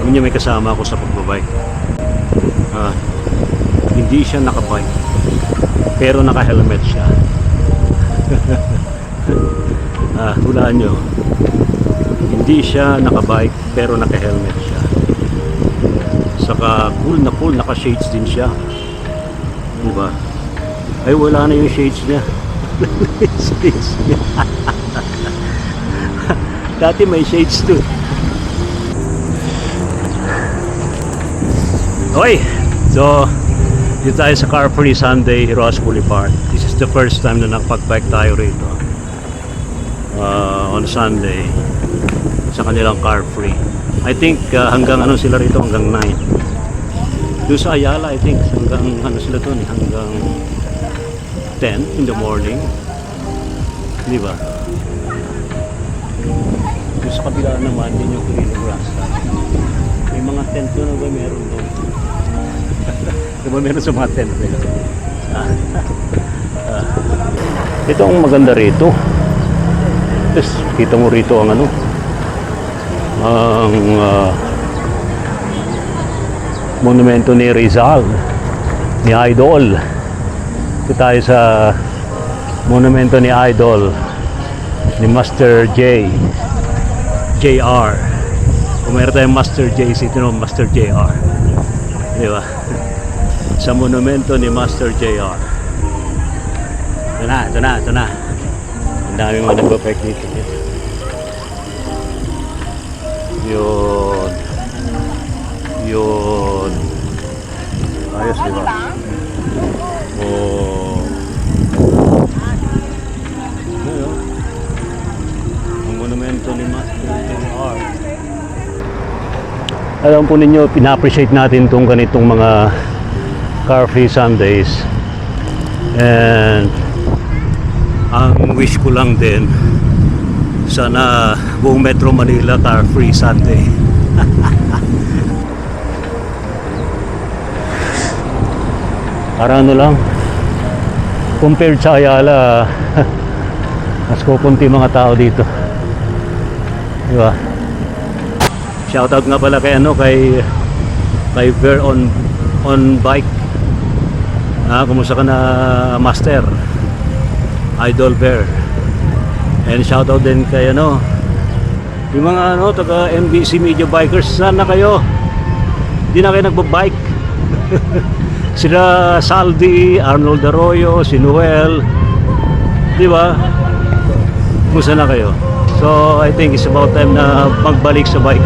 Alam niyo, may kasama ako sa pagbabike. Hindi siya nakabike, pero naka-helmet siya. Hulaan nyo, hindi siya nakabike pero naka-helmet siya. Saka cool, naka-shades din siya, diba? Ay, wala na yung shades niya. Shades niya. Dati may shades too. Okay, so dito tayo sa Car Free Sunday, Ross Boulevard. This is the first time na nakapag-bike tayo rito on Sunday sa kanilang Car Free. I think hanggang ano sila rito, hanggang 9. Doon sa Ayala, I think hanggang ano sila doon, hanggang 10 in the morning, di ba? Doon sa kabila naman, din yung Quirino Rasta. May mga tent doon, ba meron doon? Diba meron sa mga tent doon? Ito ang maganda rito. Yes, kita mo rito ang ano, ang monumento ni Rizal, ni Idol. Ito tayo sa monumento ni Idol, ni Master JR. Kung mayroon tayong Master JC, ito naman Master JR, di ba? Sa monumento ni Master JR. Ito na. Ang daming mga nagpa-bike dito. Yun. Ayos, di ba? Oh. Ayun. Ang monumento ni Master JR. Alam po ninyo, pina-appreciate natin itong ganitong mga Car Free Sundays. And ang wish ko lang din, sana buong Metro Manila Car Free Sunday. Para ano lang, compared sa Ayala, mas kukunti mga tao dito, diba? Shoutout nga pala kay ano, kay Ver on bike. Kumusta ka na, Master Idol Ver? And shoutout din kay ano, yung mga ano, taga MBC Media Bikers. Sana kayo, hindi na kayo nagbabike. Sila Saldi, Arnold Arroyo, si Noel, di ba? Kumusta na kayo? So I think it's about time na magbalik sa bike.